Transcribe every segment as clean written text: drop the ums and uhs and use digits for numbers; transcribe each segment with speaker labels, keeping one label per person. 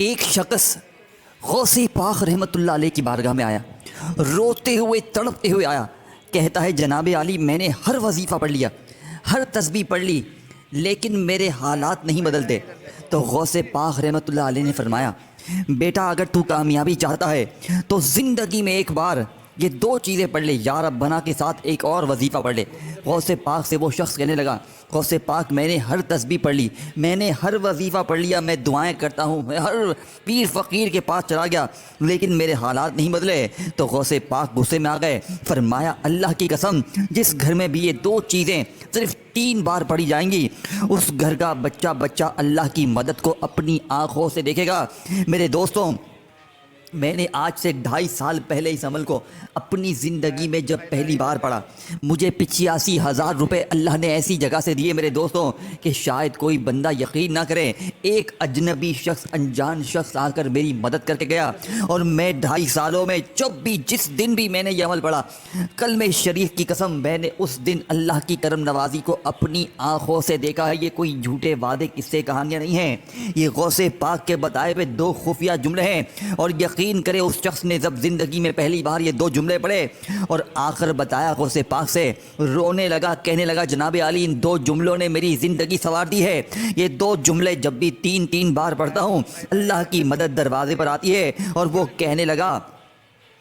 Speaker 1: ایک شخص غوث پاک رحمۃ اللہ علیہ کی بارگاہ میں آیا، روتے ہوئے تڑپتے ہوئے آیا، کہتا ہے جناب عالی میں نے ہر وظیفہ پڑھ لیا، ہر تسبیح پڑھ لی، لیکن میرے حالات نہیں بدلتے۔ تو غوث پاک رحمۃ اللہ علیہ نے فرمایا بیٹا اگر تو کامیابی چاہتا ہے تو زندگی میں ایک بار یہ دو چیزیں پڑھ لے، یا ربنا کے ساتھ ایک اور وظیفہ پڑھ لے۔ غوث پاک سے وہ شخص کہنے لگا غوث پاک میں نے ہر تسبیح پڑھ لی، میں نے ہر وظیفہ پڑھ لیا، میں دعائیں کرتا ہوں، میں ہر پیر فقیر کے پاس چلا گیا، لیکن میرے حالات نہیں بدلے۔ تو غوث پاک غصے میں آ گئے، فرمایا اللہ کی قسم جس گھر میں بھی یہ دو چیزیں صرف 3 بار پڑھی جائیں گی اس گھر کا بچہ اللہ کی مدد کو اپنی آنکھوں سے دیکھے گا۔ میرے دوستوں، میں نے آج سے 2.5 سال پہلے اس عمل کو اپنی زندگی میں جب پہلی بار پڑھا، مجھے 85,000 روپے اللہ نے ایسی جگہ سے دیے میرے دوستوں کہ شاید کوئی بندہ یقین نہ کرے۔ ایک اجنبی شخص، انجان شخص آ کر میری مدد کر کے گیا، اور میں 2.5 سالوں میں جس دن بھی میں نے یہ عمل پڑھا، کلمہ شریف کی قسم میں نے اس دن اللہ کی کرم نوازی کو اپنی آنکھوں سے دیکھا ہے۔ یہ کوئی جھوٹے وعدے قصے کہانیاں نہیں ہیں، یہ غوث پاک کے بتائے ہوئے 2 خفیہ جملے ہیں۔ اور یقین کرے اس شخص نے جب زندگی میں پہلی بار یہ 2 جملے پڑھے اور آخر بتایا غوث پاک سے، رونے لگا، کہنے لگا جناب عالی ان 2 جملوں نے میری زندگی سنوار دی ہے۔ یہ 2 جملے جب بھی 3 بار پڑھتا ہوں اللہ کی مدد دروازے پر آتی ہے۔ اور وہ کہنے لگا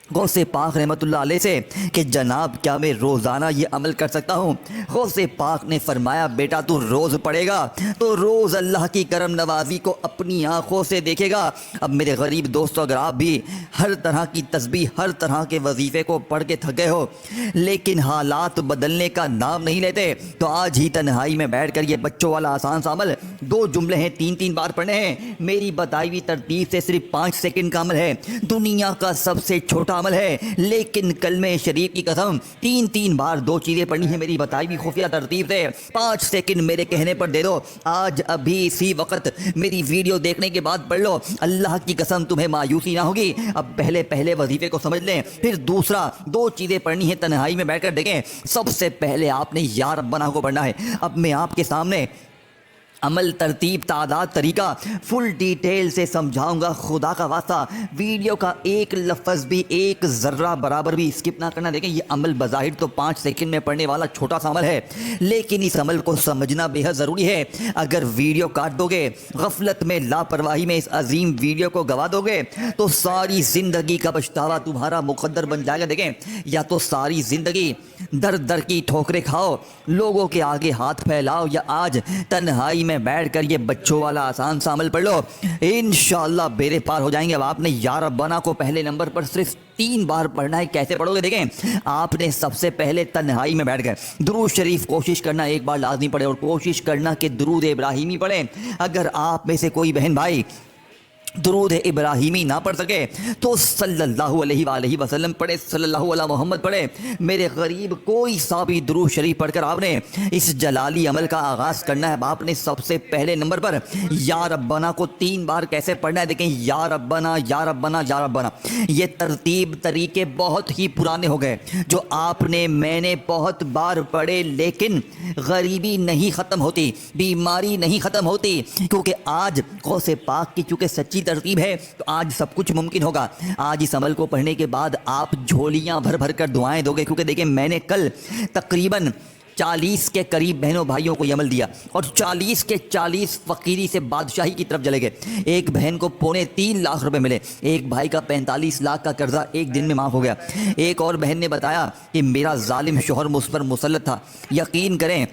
Speaker 1: غوث پاک رحمۃ اللہ علیہ سے کہ جناب کیا میں روزانہ یہ عمل کر سکتا ہوں؟ غوث پاک نے فرمایا بیٹا تو روز پڑھے گا تو روز اللہ کی کرم نوازی کو اپنی آنکھوں سے دیکھے گا۔ اب میرے غریب دوستو، اگر آپ بھی ہر طرح کی تسبیح، ہر طرح کے وظیفے کو پڑھ کے تھک گئے ہو لیکن حالات بدلنے کا نام نہیں لیتے، تو آج ہی تنہائی میں بیٹھ کر یہ بچوں والا آسان سا عمل، 2 جملے ہیں، 3 بار پڑھنے ہیں، میری بتائی ہوئی ترتیب سے صرف 5 سیکنڈ کا عمل ہے، دنیا کا سب سے چھوٹا عمل ہے، لیکن کلمہ شریف کی قسم 3 بار 2 چیزیں پڑھنی ہیں میری بتائی ہوئی خفیہ ترتیب سے۔ 5 سیکنڈ میرے کہنے پر دے دو، آج ابھی اسی وقت میری ویڈیو دیکھنے کے بعد پڑھ لو، اللہ کی قسم تمہیں مایوسی نہ ہوگی۔ اب پہلے وظیفے کو سمجھ لیں، پھر دوسرا 2 چیزیں پڑھنی ہیں تنہائی میں بیٹھ کر دیکھیں۔ سب سے پہلے آپ نے یا ربنا کو پڑھنا ہے۔ اب میں آپ کے سامنے عمل، ترتیب، تعداد، طریقہ فل ڈیٹیل سے سمجھاؤں گا، خدا کا واسطہ ویڈیو کا ایک لفظ بھی، ایک ذرہ برابر بھی اسکپ نہ کرنا۔ دیکھیں یہ عمل بظاہر تو 5 سیکنڈ میں پڑھنے والا چھوٹا سا عمل ہے، لیکن اس عمل کو سمجھنا بے حد ضروری ہے۔ اگر ویڈیو کاٹ دو گے، غفلت میں، لاپرواہی میں اس عظیم ویڈیو کو گوا دو گے تو ساری زندگی کا پچھتاوا تمہارا مقدر بن جائے گا۔ دیکھیں یا تو ساری زندگی در کی ٹھوکریں کھاؤ، لوگوں کے آگے ہاتھ پھیلاؤ، یا آج تنہائی میں بیٹھ کر یہ بچوں والا آسان سا عمل پڑھ لو، انشاءاللہ بیڑے پار ہو جائیں گے۔ اب آپ نے یا ربنا کو پہلے نمبر پر صرف 3 بار پڑھنا ہے۔ کیسے پڑھو گے؟ دیکھیں آپ نے سب سے پہلے تنہائی میں بیٹھ گئے، درود شریف کوشش کرنا 1 بار لازمی پڑھے، اور کوشش کرنا کہ درود ابراہیمی پڑھیں۔ اگر آپ میں سے کوئی بہن بھائی درود ابراہیمی نہ پڑھ سکے تو صلی اللہ علیہ وآلہ وسلم پڑھے، صلی اللہ علیہ محمد پڑھے۔ میرے غریب کوئی سا بھی درود شریف پڑھ کر آپ نے اس جلالی عمل کا آغاز کرنا ہے۔ اب آپ نے سب سے پہلے نمبر پر یا ربنا کو 3 بار کیسے پڑھنا ہے؟ دیکھیں یا ربنا یا ربنا یا ربنا، یہ ترتیب طریقے بہت ہی پرانے ہو گئے، جو آپ نے، میں نے بہت بار پڑھے، لیکن غریبی نہیں ختم ہوتی، بیماری نہیں ختم ہوتی، کیونکہ آج غوث پاک کی چونکہ سچی ترتیب ہے تو آج سب کچھ ممکن ہوگا۔ آج اس عمل کو پڑھنے کے بعد آپ جھولیاں بھر کر دعائیں دو گے، کیونکہ دیکھیں میں نے کل تقریباً 40 کے قریب بہنوں بھائیوں کو یہ عمل دیا، اور 40 کے 40 فقیری سے بادشاہی کی طرف چلے گئے۔ ایک بہن کو 3.25 لاکھ روپے ملے، ایک بھائی کا 45 لاکھ کا قرضہ ایک دن میں معاف ہو گیا۔ ایک اور بہن نے بتایا کہ میرا ظالم شوہر مجھ پر مسلط تھا، یقین کریں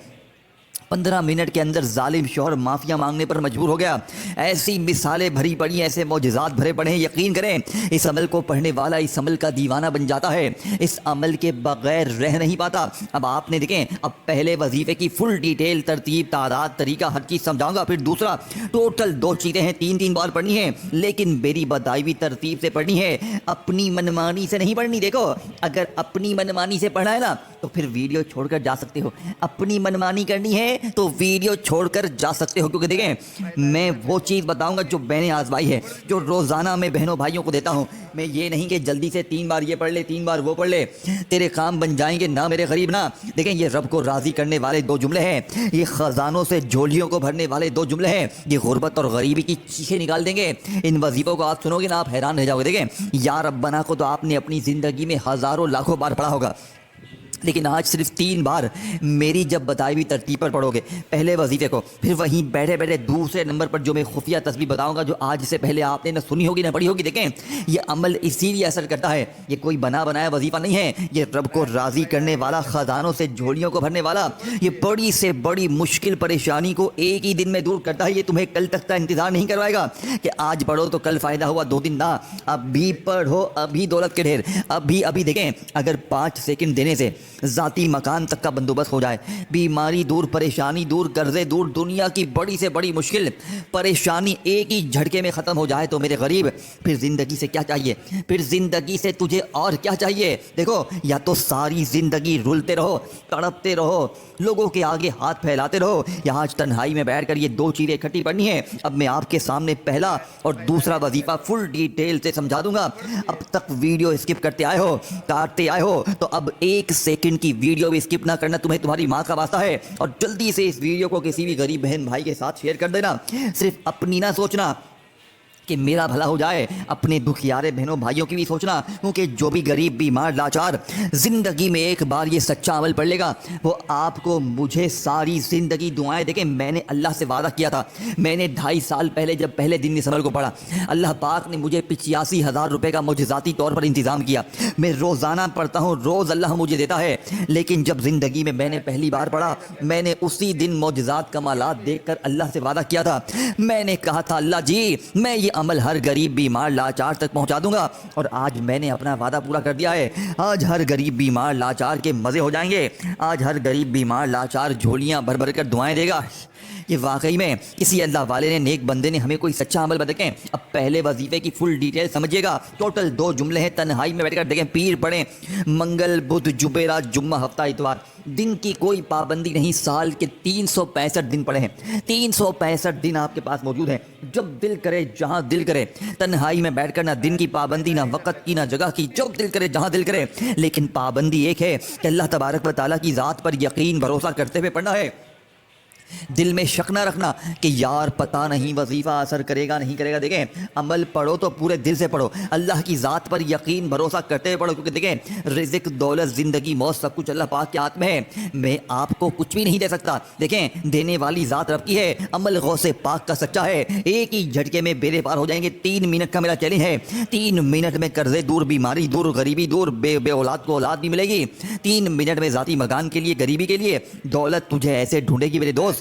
Speaker 1: 15 منٹ کے اندر ظالم شوہر معافیا مانگنے پر مجبور ہو گیا۔ ایسی مثالیں بھری پڑی، ایسے معجزات بھرے پڑے ہیں، یقین کریں اس عمل کو پڑھنے والا اس عمل کا دیوانہ بن جاتا ہے، اس عمل کے بغیر رہ نہیں پاتا۔ اب آپ نے دیکھیں، اب پہلے وظیفے کی فل ڈیٹیل، ترتیب، تعداد، طریقہ ہر چیز سمجھاؤں گا، پھر دوسرا ٹوٹل 2 چیزیں ہیں، 3 بار پڑھنی ہے، لیکن میری بتائی ہوئی ترتیب سے پڑھنی ہے، اپنی منمانی سے نہیں پڑھنی۔ دیکھو اگر اپنی منمانی سے پڑھنا ہے نا تو پھر ویڈیو چھوڑ کر جا سکتے ہو. اپنی منمانی کرنی ہے تو ویڈیو چھوڑ کر جا سکتے ہو, کیونکہ دیکھیں میں وہ چیز بتاؤں گا جو میں نے آزمائی ہے, جو روزانہ میں بہنوں بھائیوں کو دیتا ہوں. میں یہ نہیں کہ جلدی سے 3 بار یہ پڑھ لے 3 بار وہ پڑھ لے تیرے کام بن جائیں گے, نہ میرے غریب نہ. دیکھیں یہ رب کو راضی کرنے والے 2 جملے ہیں, یہ خزانوں سے جھولیوں کو بھرنے والے 2 جملے ہیں, یہ غربت اور غریبی کی چیخیں نکال دیں گے. ان وظیفوں کو آپ سنو گے نا آپ حیران رہ جاؤ گے. دیکھیں یا ربنا کو تو آپ نے اپنی زندگی میں ہزاروں لاکھوں بار پڑھا ہوگا, لیکن آج صرف 3 بار میری جب بتائی ہوئی ترتیب پر پڑھو گے پہلے وظیفے کو, پھر وہیں بیٹھے بیٹھے دوسرے نمبر پر جو میں خفیہ تسبیح بتاؤں گا جو آج سے پہلے آپ نے نہ سنی ہوگی نہ پڑھی ہوگی. دیکھیں یہ عمل اسی لیے اثر کرتا ہے, یہ کوئی بنا بنایا وظیفہ نہیں ہے, یہ رب کو راضی کرنے والا, خزانوں سے جھولیوں کو بھرنے والا, یہ بڑی سے بڑی مشکل پریشانی کو ایک ہی دن میں دور کرتا ہے. یہ تمہیں کل تک کا انتظار نہیں کروائے گا کہ آج پڑھو تو کل فائدہ ہوا, 2 دن نہ, ابھی پڑھو, ابھی دولت کے ڈھیر, ابھی. دیکھیں اگر 5 سیکنڈ دینے سے ذاتی مکان تک کا بندوبست ہو جائے, بیماری دور, پریشانی دور, قرضے دور, دنیا کی بڑی سے بڑی مشکل پریشانی ایک ہی جھٹکے میں ختم ہو جائے تو میرے غریب پھر زندگی سے کیا چاہیے, پھر زندگی سے تجھے اور کیا چاہیے. دیکھو یا تو ساری زندگی رلتے رہو, تڑپتے رہو, لوگوں کے آگے ہاتھ پھیلاتے رہو, یا آج تنہائی میں بیٹھ کر یہ 2 چیزیں اکٹھی پڑھنی ہے. اب میں آپ کے سامنے پہلا اور دوسرا وظیفہ فل ڈیٹیل سے سمجھا دوں گا. اب تک ویڈیو اسکپ کرتے آئے ہو, کاٹتے آئے ہو, تو اب 1 سیکنڈ کی ویڈیو بھی اسکپ نہ کرنا, تمہیں تمہاری ماں کا واسطہ ہے. اور جلدی سے اس ویڈیو کو کسی بھی غریب بہن بھائی کے ساتھ شیئر کر دینا. صرف اپنی نہ سوچنا کہ میرا بھلا ہو جائے, اپنے دکھیارے بہنوں بھائیوں کی بھی سوچنا, کیونکہ جو بھی غریب بیمار لاچار زندگی میں ایک بار یہ سچا عمل پڑھ لے گا وہ آپ کو مجھے ساری زندگی دعائیں. دیکھیں میں نے اللہ سے وعدہ کیا تھا, میں نے 2.5 سال پہلے جب پہلے دن اس عمل کو پڑھا, اللہ پاک نے مجھے 85,000 روپے کا معجزاتی طور پر انتظام کیا. میں روزانہ پڑھتا ہوں, روز اللہ مجھے دیتا ہے, لیکن جب زندگی میں نے پہلی بار پڑھا میں نے اسی دن معجزات کمالات دیکھ کر اللہ سے وعدہ کیا تھا. میں نے کہا تھا اللہ جی میں یہ عمل ہر غریب بیمار لاچار تک پہنچا دوں گا, اور آج میں نے اپنا وعدہ پورا کر دیا ہے. آج ہر غریب بیمار لاچار کے مزے ہو جائیں گے, آج ہر غریب بیمار لاچار جھولیاں بھر بھر کر دعائیں دے گا. یہ واقعی میں کسی اللہ والے نے, نیک بندے نے ہمیں کوئی سچا عمل بتائیں. اب پہلے وظیفے کی فل ڈیٹیل سمجھیے گا. ٹوٹل 2 جملے ہیں, تنہائی میں بیٹھ کر دیکھیں, پیر پڑھیں, منگل بدھ جمعرات جمعہ ہفتہ اتوار, دن کی کوئی پابندی نہیں, سال کے 365 دن پڑے ہیں, 365 دن آپ کے پاس موجود ہیں. جب دل کرے جہاں دل کرے, تنہائی میں بیٹھ کر نہ دن کی پابندی, نہ وقت کی, نہ جگہ کی, جب دل کرے جہاں دل کرے, لیکن پابندی ایک ہے کہ اللہ تبارک و تعالیٰ کی ذات پر یقین بھروسہ کرتے ہوئے پڑھنا ہے. دل میں شک نہ رکھنا کہ یار پتہ نہیں وظیفہ اثر کرے گا نہیں کرے گا. دیکھیں عمل پڑھو تو پورے دل سے پڑھو, اللہ کی ذات پر یقین بھروسہ کرتے ہوئے پڑھو, کیونکہ دیکھیں رزق, دولت, زندگی, موت سب کچھ اللہ پاک کے ہاتھ میں ہے. میں آپ کو کچھ بھی نہیں دے سکتا. دیکھیں دینے والی ذات رب کی ہے, عمل غوث پاک کا سچا ہے. ایک ہی جھٹکے میں بیڑے پار ہو جائیں گے. 3 منٹ کا میرا چیلنج ہے, 3 منٹ میں قرضے دور, بیماری دور, غریبی دور, بے اولاد کو اولاد بھی ملے گی. 3 منٹ میں ذاتی مکان کے لیے, غریبی کے لیے, دولت تجھے ایسے ڈھونڈے گی میرے دوست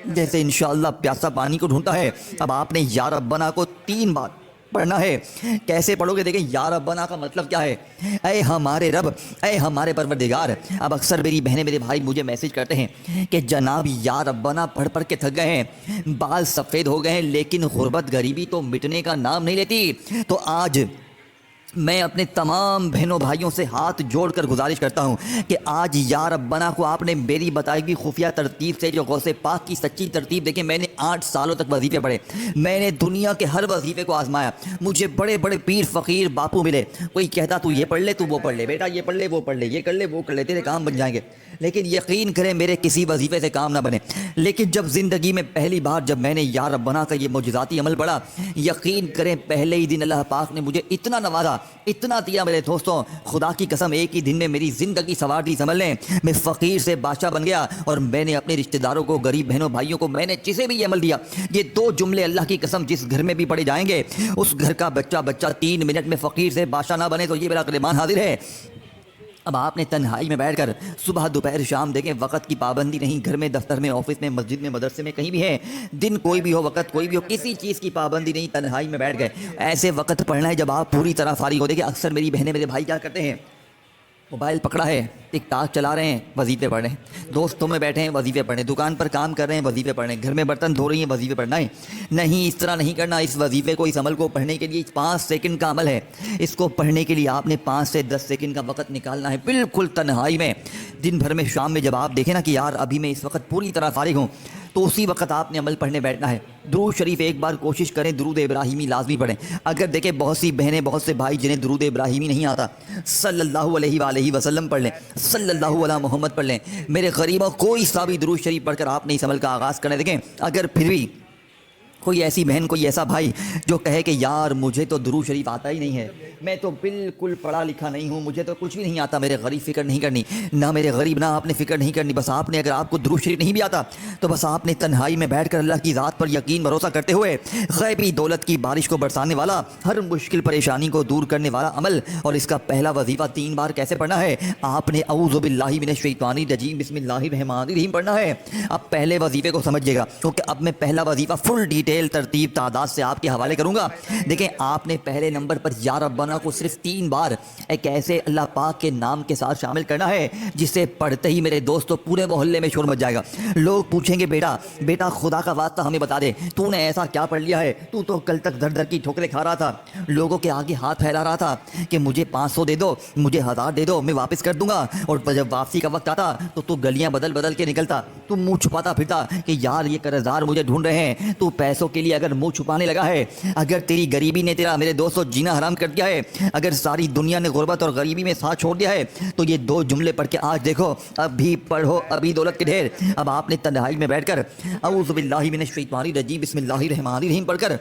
Speaker 1: جیسے انشاءاللہ پیاسا پانی کو ڈھونڈتا ہے. اب آپ نے یا ربنا کو 3 بار پڑھنا ہے. کیسے پڑھو گے؟ دیکھیں یا ربنا کا مطلب کیا ہے, اے ہمارے رب, اے ہمارے پروردگار. اب اکثر میری بہنیں میرے بھائی مجھے میسج کرتے ہیں کہ جناب یا ربنا پڑھ پڑھ کے تھک گئے ہیں, بال سفید ہو گئے ہیں, لیکن غربت غریبی تو مٹنے کا نام نہیں لیتی. تو آج میں اپنے تمام بہنوں بھائیوں سے ہاتھ جوڑ کر گزارش کرتا ہوں کہ آج یا ربنا کو آپ نے میری بتائی ہوئی خفیہ ترتیب سے, جو غوث پاک کی سچی ترتیب, دیکھیں میں نے 8 سالوں تک وظیفے پڑھے, میں نے دنیا کے ہر وظیفے کو آزمایا, مجھے بڑے بڑے پیر فقیر باپو ملے, کوئی کہتا تو یہ پڑھ لے, تو وہ پڑھ لے, بیٹا یہ پڑھ لے, وہ پڑھ لے, یہ کر لے, وہ کر لے, تیرے کام بن جائیں گے. لیکن یقین کریں میرے کسی وظیفے سے کام نہ بنے. لیکن جب زندگی میں پہلی بار جب میں نے یا ربنا کا یہ معجزاتی عمل پڑھا, یقین کریں پہلے ہی دن اللہ پاک نے مجھے اتنا نوازا, اتنا دیا میرے دوستوں, خدا کی قسم ایک ہی دن میں میری زندگی سنوار دی. سمجھ لیں میں فقیر سے بادشاہ بن گیا, اور میں نے اپنے رشتہ داروں کو, غریب بہنوں بھائیوں کو, میں نے جسے بھی یہ عمل دیا, یہ 2 جملے اللہ کی قسم جس گھر میں بھی پڑھے جائیں گے اس گھر کا بچہ 3 منٹ میں فقیر سے بادشاہ نہ بنے, تو یہ میرا قربان حاضر ہے. اب آپ نے تنہائی میں بیٹھ کر صبح دوپہر شام, دیکھیں وقت کی پابندی نہیں, گھر میں, دفتر میں, آفس میں, مسجد میں, مدرسے میں, کہیں بھی ہے, دن کوئی بھی ہو, وقت کوئی بھی ہو, کسی چیز کی پابندی نہیں, تنہائی میں بیٹھ گئے. ایسے وقت پڑھنا ہے جب آپ پوری طرح فارغ ہو. دیکھیں اکثر میری بہنیں میرے بھائی کیا کرتے ہیں, موبائل پکڑا ہے، ٹک ٹاک چلا رہے ہیں، وظیفے پڑھ رہے ہیں، دوستوں میں بیٹھے ہیں، وظیفے پڑھ رہے ہیں، دکان پر کام کر رہے ہیں، وظیفے پڑھ رہے ہیں، گھر میں برتن دھو رہی ہیں، وظیفے پڑھنا ہے۔ نہیں، اس طرح نہیں کرنا۔ اس وظیفے کو، اس عمل کو پڑھنے کے لیے 5 سیکنڈ کا عمل ہے۔ اس کو پڑھنے کے لیے آپ نے 5 سے 10 سیکنڈ کا وقت نکالنا ہے، بالکل تنہائی میں۔ دن بھر میں شام میں جب آپ دیکھیں نا کہ یار ابھی میں اس وقت پوری طرح فارغ ہوں، تو اسی وقت آپ نے عمل پڑھنے بیٹھنا ہے۔ درود شریف ایک بار کوشش کریں، درود ابراہیمی لازمی پڑھیں۔ اگر دیکھیں بہت سی بہنیں، بہت سے بھائی جنہیں درود ابراہیمی نہیں آتا، صلی اللہ علیہ وآلہ وسلم پڑھ لیں، صلی اللہ علیہ محمد پڑھ لیں۔ میرے غریبوں، کوئی سا بھی درود شریف پڑھ کر آپ نے اس عمل کا آغاز کرنے دیکھیں۔ اگر پھر بھی کوئی ایسی بہن، کوئی ایسا بھائی جو کہے کہ یار مجھے تو درود شریف آتا ہی نہیں ہے، میں تو بالکل پڑھا لکھا نہیں ہوں، مجھے تو کچھ بھی نہیں آتا، میرے غریب فکر نہیں کرنی، نہ میرے غریب، نہ آپ نے فکر نہیں کرنی۔ بس آپ نے، اگر آپ کو درود شریف نہیں بھی آتا تو بس آپ نے تنہائی میں بیٹھ کر اللہ کی ذات پر یقین بھروسہ کرتے ہوئے غیبی دولت کی بارش کو برسانے والا، ہر مشکل پریشانی کو دور کرنے والا عمل، اور اس کا پہلا وظیفہ 3 بار کیسے پڑھنا ہے؟ آپ نے اعوذ باللہ من الشیطان الرجیم بسم اللہ الرحمن الرحیم پڑھنا ہے۔ اب پہلے وظیفے کو سمجھیے گا، کیونکہ اب میں پہلا وظیفہ فل ڈیٹیل ترتیب تعداد سے آپ کے حوالے کروں گا۔ دیکھیں، آپ نے پہلے نمبر پر یا ربنا کو صرف 3 بار ایک ایسے اللہ پاک کے نام کے ساتھ شامل کرنا ہے جسے پڑھتے ہی میرے دوستوں پورے محلے میں شور مچ جائے گا۔ لوگ پوچھیں گے بیٹا خدا کا واسطہ ہمیں بتا دے، تو نے ایسا کیا پڑھ لیا ہے؟ تو کل تک در در کی ٹھوکریں کھا رہا تھا، لوگوں کے آگے ہاتھ پھیلا رہا تھا کہ مجھے 500 دے دو، مجھے 1000 دے دو، میں واپس کر دوں گا، اور جب واپسی کا وقت آتا تو گلیاں بدل بدل کے نکلتا، تو منہ چھپاتا پھرتا کہ یار یہ قرض دار مجھے ڈھونڈ رہے ہیں۔ تو پیسوں کے لیے اگر منہ چھپانے لگا ہے، اگر تیری غریبی نے تیرا میرے دوستوں جینا حرام کر دیا ہے، اگر ساری دنیا نے غربت اور غریبی میں ساتھ چھوڑ دیا ہے، تو یہ 2 جملے پڑھ کے آج دیکھو، ابھی پڑھو، ابھی دولت کے ڈھیر۔ اب آپ نے تنہائی میں بیٹھ کر اعوذ باللہ من الشیطان الرجیم بسم اللہ الرحمن الرحیم پڑھ کر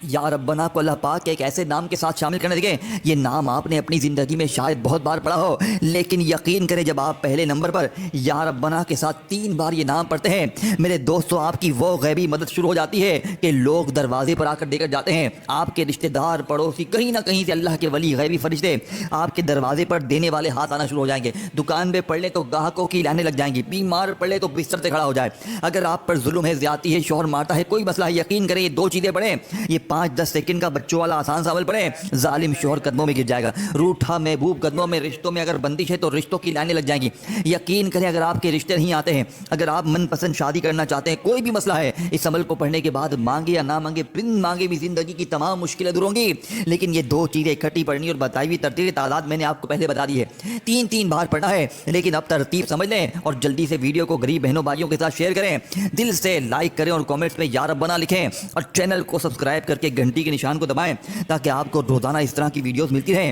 Speaker 1: یا ربنا کو اللہ پاک کے ایک ایسے نام کے ساتھ شامل کرنے دیکھیں۔ یہ نام آپ نے اپنی زندگی میں شاید بہت بار پڑھا ہو، لیکن یقین کریں جب آپ پہلے نمبر پر یا ربنا کے ساتھ 3 بار یہ نام پڑھتے ہیں، میرے دوستوں آپ کی وہ غیبی مدد شروع ہو جاتی ہے کہ لوگ دروازے پر آ کر دے کر جاتے ہیں۔ آپ کے رشتہ دار، پڑوسی، کہیں نہ کہیں سے اللہ کے ولی، غیبی فرشتے آپ کے دروازے پر دینے والے ہاتھ آنا شروع ہو جائیں گے۔ دکان پہ پڑھ لیں تو گاہکوں کی لائنیں لگ جائیں گی، بیمار پڑھ لیں تو بستر سے کھڑا ہو جائے، اگر آپ پر ظلم ہے، زیادتی ہے، شوہر مارتا ہے، کوئی مسئلہ ہے، یقین کریں یہ 2 چیزیں پڑھیں، یہ 5-10 سیکنڈ کا بچوں والا آسان سا عمل پڑھیں، ظالم شوہر قدموں میں گر جائے گا، روٹھا محبوب قدموں میں، رشتوں میں اگر بندش ہے تو رشتوں کی لائنیں لگ جائیں گی۔ یقین کریں اگر آپ کے رشتے نہیں آتے ہیں، اگر آپ من پسند شادی کرنا چاہتے ہیں، کوئی بھی مسئلہ ہے، اس عمل کو پڑھنے کے بعد مانگے یا نہ مانگے، بن مانگے بھی زندگی کی تمام مشکلیں دور ہوں گی۔ لیکن یہ 2 چیزیں اکٹھی پڑھنی، اور بتائی ہوئی ترتیب تعداد میں نے آپ کو پہلے بتا دی ہے، 3 بار پڑھنا ہے، لیکن اب ترتیب سمجھ لیں، اور جلدی سے ویڈیو کو غریب بہنوں بھائیوں کے ساتھ شیئر کریں، دل سے لائک کریں، اور کامنٹس میں یا ربنا لکھیں، اور چینل کو سبسکرائب کر کے گھنٹی کے نشان کو دبائیں تاکہ آپ کو روزانہ اس طرح کی ویڈیوز ملتی رہیں۔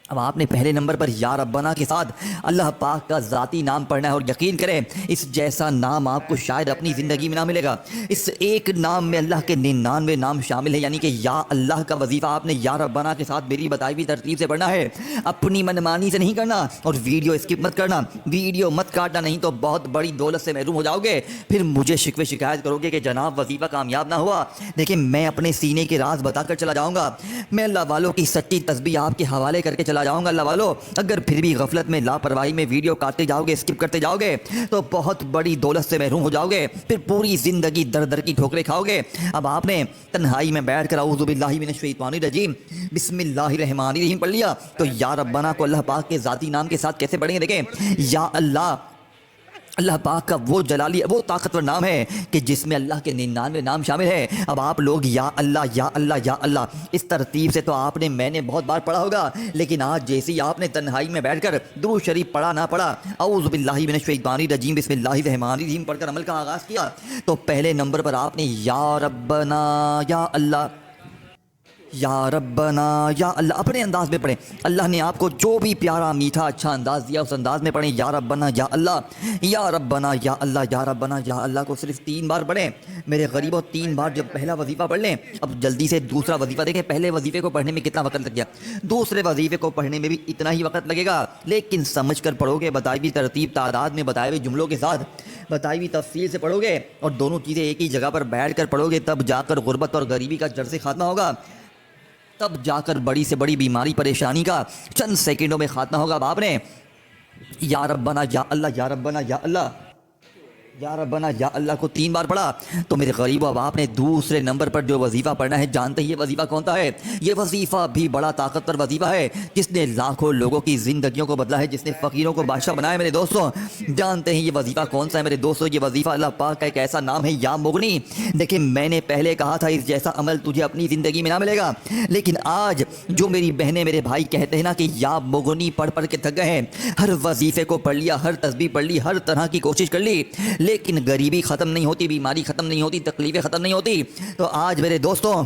Speaker 1: اب آپ نے پہلے نمبر پر یا ربنا کے ساتھ اللہ پاک کا ذاتی نام پڑھنا ہے، اور یقین کریں اس جیسا نام آپ کو شاید اپنی زندگی میں نہ ملے گا۔ اس ایک نام میں اللہ کے 99 نام شامل ہیں، یعنی کہ یا اللہ کا وظیفہ آپ نے یا ربنا کے ساتھ میری بتائی ہوئی ترتیب سے پڑھنا ہے، اپنی منمانی سے نہیں کرنا، اور ویڈیو اسکپ مت کرنا، ویڈیو مت کاٹنا، نہیں تو بہت بڑی دولت سے محروم ہو جاؤ گے، پھر مجھے شکوے شکایت کرو گے کہ جناب وظیفہ کامیاب نہ ہوا۔ دیکھیں، میں اپنے سینے کے راز بتا کر چلا جاؤں گا، میں اللہ والوں کی سچی تسبیح آپ کے حوالے کر کے چلا جاؤں گا۔ اللہ والو، اگر پھر بھی غفلت میں، لاپرواہی میں ویڈیو کاٹتے جاؤ گے، اسکپ کرتے جاؤ گے، تو بہت بڑی دولت سے محروم ہو جاؤ گے، پھر پوری زندگی در در کی ٹھوکریں کھاؤ گے۔ اب آپ نے تنہائی میں بیٹھ کر اعوذ باللہ من الشیطان الرجیم بسم اللہ الرحمن الرحیم پڑھ لیا، تو یا ربنا کو اللہ پاک کے ذاتی نام کے ساتھ کیسے پڑھیں گے؟ دیکھیں، یا اللہ، اللہ پاک کا وہ جلالی، وہ طاقتور نام ہے کہ جس میں اللہ کے 99 نام شامل ہے۔ اب آپ لوگ یا اللہ یا اللہ یا اللہ اس ترتیب سے تو آپ نے، میں نے بہت بار پڑھا ہوگا، لیکن آج جیسے ہی آپ نے تنہائی میں بیٹھ کر درود شریف پڑھا نہ پڑھا، اعوذ باللہ من الشیطان الرجیم بسم اللہ الرحمن الرحیم پڑھ کر عمل کا آغاز کیا، تو پہلے نمبر پر آپ نے یا ربنا یا اللہ، یا ربنا یا اللہ اپنے انداز میں پڑھیں۔ اللہ نے آپ کو جو بھی پیارا میٹھا اچھا انداز دیا اس انداز میں پڑھیں، یا ربنا یا اللہ، یا ربنا یا اللہ، یا ربنا یا اللہ کو صرف 3 بار پڑھیں۔ میرے غریبوں 3 بار جب پہلا وظیفہ پڑھ لیں، اب جلدی سے دوسرا وظیفہ دیکھیں۔ پہلے وظیفے کو پڑھنے میں کتنا وقت لگ گیا، دوسرے وظیفے کو پڑھنے میں بھی اتنا ہی وقت لگے گا، لیکن سمجھ کر پڑھو گے، بتائی ہوئی ترتیب تعداد میں، بتائے ہوئے جملوں کے ساتھ، بتائی ہوئی تفصیل سے پڑھو گے، اور دونوں چیزیں ایک ہی جگہ پر بیٹھ کر پڑھو گے، تب جا کر غربت اور غریبی کا جڑ سے خاتمہ ہوگا، تب جا کر بڑی سے بڑی بیماری پریشانی کا چند سیکنڈوں میں خاتمہ ہوگا۔ اب آپ نے یا ربنا یا اللہ، یا ربنا یا اللہ یا ربنا یا اللہ کو 3 بار پڑھا تو میرے غریبوں اب آپ نے دوسرے نمبر پر جو وظیفہ پڑھنا ہے جانتے ہیں یہ وظیفہ کون سا ہے؟ یہ وظیفہ بھی بڑا طاقتور وظیفہ ہے جس نے لاکھوں لوگوں کی زندگیوں کو بدلا ہے، جس نے فقیروں کو بادشاہ بنایا ہے۔ میرے دوستوں جانتے ہیں یہ وظیفہ کون سا ہے؟ میرے دوستوں یہ وظیفہ اللہ پاک کا ایک ایسا نام ہے یا مغنی۔ دیکھیں میں نے پہلے کہا تھا اس جیسا عمل تجھے اپنی زندگی میں نہ ملے گا، لیکن آج جو میری بہنیں میرے بھائی کہتے ہیں نا کہ یا مغنی پڑھ پڑھ کے تھک گئے ہیں، ہر وظیفے کو پڑھ لیا، ہر تسبیح پڑھ لی، ہر طرح کی کوشش کر لی، لیکن غریبی ختم نہیں ہوتی، بیماری ختم نہیں ہوتی، تکلیفیں ختم نہیں ہوتی، تو آج میرے دوستوں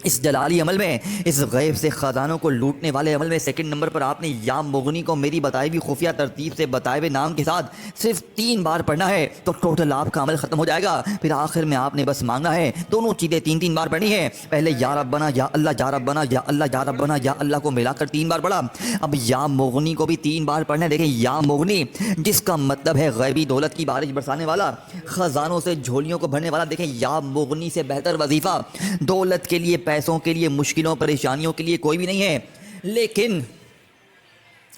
Speaker 1: اس جلالی عمل میں، اس غیب سے خزانوں کو لوٹنے والے عمل میں سیکنڈ نمبر پر آپ نے یا مغنی کو میری بتائی ہوئی خفیہ ترتیب سے بتائے ہوئے نام کے ساتھ صرف 3 بار پڑھنا ہے تو ٹوٹل آپ کا عمل ختم ہو جائے گا۔ پھر آخر میں آپ نے بس مانگنا ہے، دونوں چیزیں 3 بار پڑھنی ہے۔ پہلے یا ربنا یا اللہ یا ربنا یا اللہ یا ربنا یا اللہ کو ملا کر 3 بار پڑھا، اب یا مغنی کو بھی 3 بار پڑھنا ہے۔ دیکھیں یا مغنی جس کا مطلب ہے غیبی دولت کی بارش برسانے والا، خزانوں سے جھولیوں کو بھرنے والا۔ دیکھیں یا مغنی سے بہتر وظیفہ دولت کے لیے، پیسوں کے لیے، مشکلوں پریشانیوں کے لیے کوئی بھی نہیں ہے، لیکن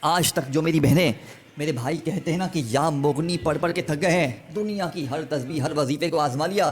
Speaker 1: آج تک جو میری بہنیں میرے بھائی کہتے ہیں نا کہ یا مغنی پڑھ پڑھ کے تھک گئے ہیں، دنیا کی ہر تسبیح ہر وظیفے کو آزما لیا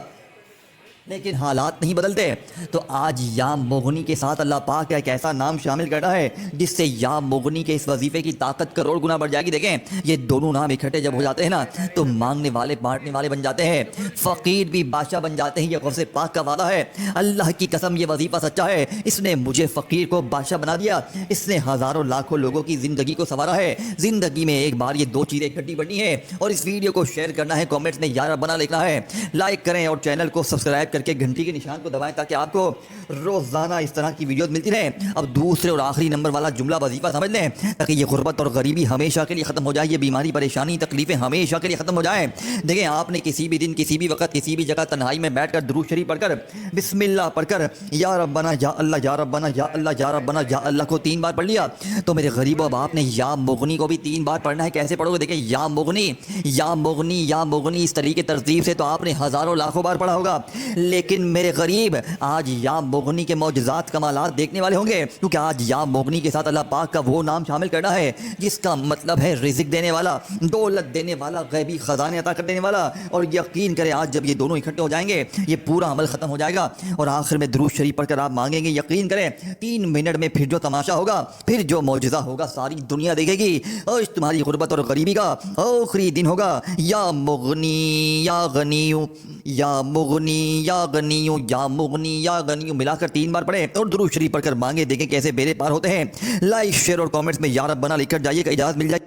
Speaker 1: لیکن حالات نہیں بدلتے، تو آج یا مغنی کے ساتھ اللہ پاک کا ایک ایسا نام شامل کرنا ہے جس سے یا مغنی کے اس وظیفے کی طاقت کروڑ گنا بڑھ جائے گی۔ دیکھیں یہ دونوں نام اکٹھے جب ہو جاتے ہیں نا تو مانگنے والے بانٹنے والے بن جاتے ہیں، فقیر بھی بادشاہ بن جاتے ہیں۔ یہ غوث پاک کا وعدہ ہے، اللہ کی قسم یہ وظیفہ سچا ہے، اس نے مجھے فقیر کو بادشاہ بنا دیا، اس نے ہزاروں لاکھوں لوگوں کی زندگی کو سنوارا ہے۔ زندگی میں ایک بار یہ 2 چیزیں اکٹھی بڑھنی ہے، اور اس ویڈیو کو شیئر کرنا ہے، کامنٹس میں یا ربنا لکھنا ہے، لائک کریں اور چینل کو سبسکرائب کر کے گھنٹی کے نشان کو دبائیں تاکہ آپ کو روزانہ اس طرح کی ویڈیوز ملتی رہیں۔ اب دوسرے اور آخری نمبر والا جملہ وظیفہ سمجھ لیں تاکہ یہ غربت اور غریبی ہمیشہ کے لیے ختم ہو جائے، یہ بیماری پریشانی تکلیفیں ہمیشہ کے لیے ختم ہو جائیں۔ دیکھیں آپ نے کسی بھی دن کسی بھی وقت کسی بھی جگہ تنہائی میں بیٹھ کر درود شریف پڑھ کر بسم اللہ پڑھ کر یا ربنا یا اللہ یا ربنا یا اللہ یا ربنا یا اللہ کو 3 بار پڑھ لیا تو میرے غریبوں اب آپ نے یا مغنی کو بھی 3 بار پڑھنا ہے۔ کیسے پڑھو گے؟ دیکھیں یا مغنی یا مغنی یا مغنی اس طریقے ترتیب سے تو آپ نے ہزاروں لاکھوں بار پڑھا ہوگا، لیکن میرے غریب آج یا مغنی کے معجزات کمالات دیکھنے والے ہوں گے، کیونکہ آج یا مغنی کے ساتھ اللہ پاک کا وہ نام شامل کرنا ہے جس کا مطلب ہے رزق دینے والا، دولت دینے والا، غیبی خزانے عطا کر دینے والا۔ اور یقین کریں آج جب یہ دونوں اکٹھے ہو جائیں گے یہ پورا عمل ختم ہو جائے گا، اور آخر میں درود شریف پڑھ کر آپ مانگیں گے، یقین کریں 3 منٹ میں پھر جو تماشا ہوگا، پھر جو معجزہ ہوگا ساری دنیا دیکھے گی۔ اور تمہاری غربت اور غریبی کا آخری دن ہوگا۔ یا مغنی یا غنی یا مغنی یا غنی یا مغنی یا غنی ملا کر 3 بار پڑھیں اور درود شریف پڑھ کر مانگے، دیکھیں کیسے بیڑے پار ہوتے ہیں۔ لائک شیئر اور کامنٹس میں یا رب بنا لکھ کر جائیے گا، اجازت مل جائے۔